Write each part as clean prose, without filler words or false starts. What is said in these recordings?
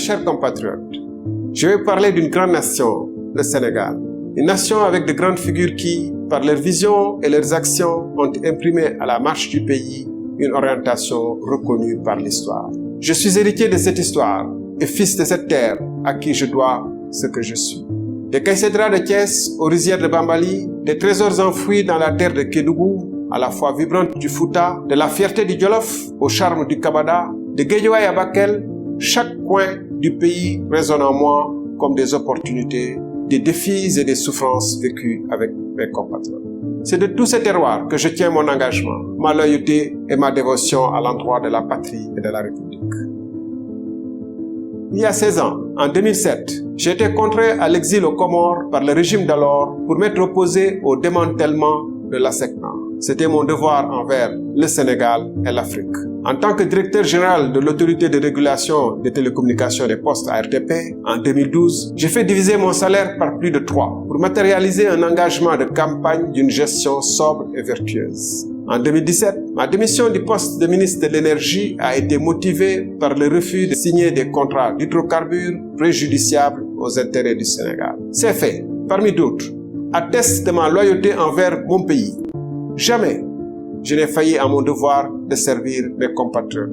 chers compatriotes, je vais parler d'une grande nation, le Sénégal. Une nation avec de grandes figures qui, par leur vision et leurs actions, ont imprimé à la marche du pays une orientation reconnue par l'histoire. Je suis héritier de cette histoire et fils de cette terre à qui je dois ce que je suis. Des caïcédras de Thiès aux rizières de Bambali, des trésors enfouis dans la terre de Kédougou, à la fois vibrante du Fouta, de la fierté du Djolof au charme du Kabada, de Guédiawaye à Bakel, chaque coin du pays résonne en moi comme des opportunités, des défis et des souffrances vécues avec mes compatriotes. C'est de tous ces terroirs que je tiens mon engagement, ma loyauté et ma dévotion à l'endroit de la patrie et de la République. Il y a 16 ans, en 2007, j'ai été contraint à l'exil aux Comores par le régime d'alors pour m'être opposé au démantèlement de l'ASECNA. C'était mon devoir envers le Sénégal et l'Afrique. En tant que directeur général de l'autorité de régulation des télécommunications et des postes ARTP, en 2012, j'ai fait diviser mon salaire par plus de 3 pour matérialiser un engagement de campagne d'une gestion sobre et vertueuse. En 2017, ma démission du poste de ministre de l'Énergie a été motivée par le refus de signer des contrats d'hydrocarbures préjudiciables aux intérêts du Sénégal. Ces faits, parmi d'autres, attestent de ma loyauté envers mon pays. Jamais je n'ai failli à mon devoir de servir mes compatriotes.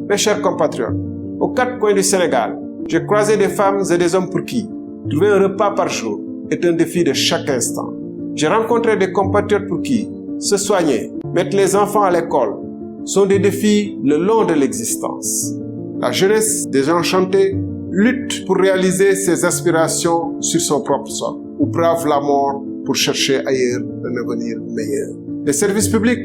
Mes chers compatriotes, aux 4 coins du Sénégal, j'ai croisé des femmes et des hommes pour qui trouver un repas par jour est un défi de chaque instant. J'ai rencontré des compatriotes pour qui se soigner, mettre les enfants à l'école sont des défis le long de l'existence. La jeunesse désenchantée lutte pour réaliser ses aspirations sur son propre sol ou brave la mort pour chercher ailleurs un avenir meilleur. Les services publics,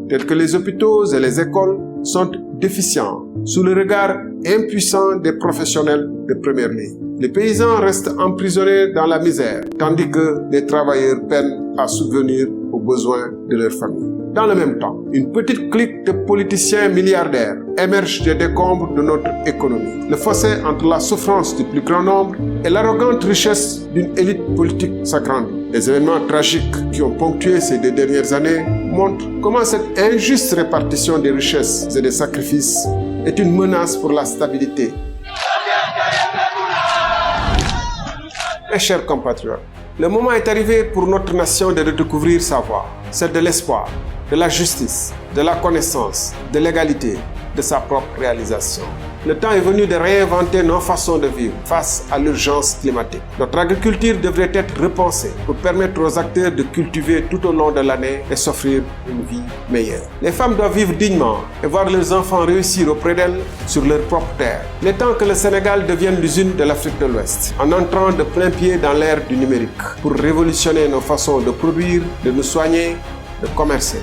tels que les hôpitaux et les écoles, sont déficients sous le regard impuissant des professionnels de première ligne. Les paysans restent emprisonnés dans la misère, tandis que les travailleurs peinent à subvenir aux besoins de leur famille. Dans le même temps, une petite clique de politiciens milliardaires émerge des décombres de notre économie. Le fossé entre la souffrance du plus grand nombre et l'arrogante richesse d'une élite politique s'agrandit. Les événements tragiques qui ont ponctué ces 2 dernières années montrent comment cette injuste répartition des richesses et des sacrifices est une menace pour la stabilité. Mes chers compatriotes, le moment est arrivé pour notre nation de redécouvrir sa voie, celle de l'espoir, de la justice, de la connaissance, de l'égalité, de sa propre réalisation. Le temps est venu de réinventer nos façons de vivre face à l'urgence climatique. Notre agriculture devrait être repensée pour permettre aux acteurs de cultiver tout au long de l'année et s'offrir une vie meilleure. Les femmes doivent vivre dignement et voir leurs enfants réussir auprès d'elles sur leur propre terre. Il est temps que le Sénégal devienne l'usine de l'Afrique de l'Ouest, en entrant de plein pied dans l'ère du numérique, pour révolutionner nos façons de produire, de nous soigner, de commercer.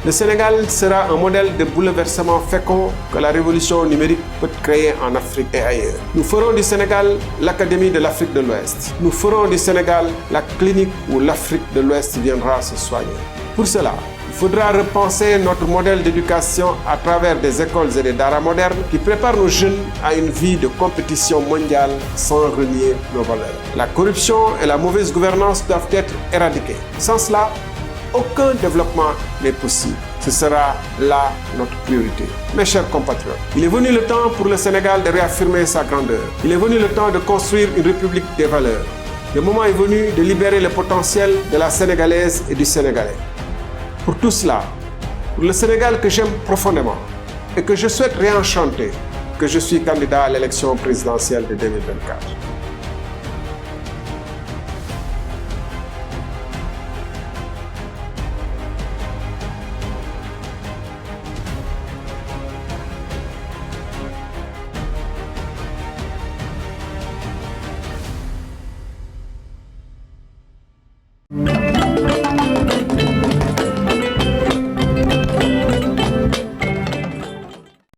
Le Sénégal sera un modèle de bouleversement fécond que la révolution numérique peut créer en Afrique et ailleurs. Nous ferons du Sénégal l'Académie de l'Afrique de l'Ouest. Nous ferons du Sénégal la clinique où l'Afrique de l'Ouest viendra se soigner. Pour cela, il faudra repenser notre modèle d'éducation à travers des écoles et des daras modernes qui préparent nos jeunes à une vie de compétition mondiale sans renier nos valeurs. La corruption et la mauvaise gouvernance doivent être éradiquées. Sans cela, aucun développement n'est possible. Ce sera là notre priorité. Mes chers compatriotes, il est venu le temps pour le Sénégal de réaffirmer sa grandeur. Il est venu le temps de construire une république des valeurs. Le moment est venu de libérer le potentiel de la Sénégalaise et du Sénégalais. Pour tout cela, pour le Sénégal que j'aime profondément et que je souhaite réenchanter, que je suis candidat à l'élection présidentielle de 2024.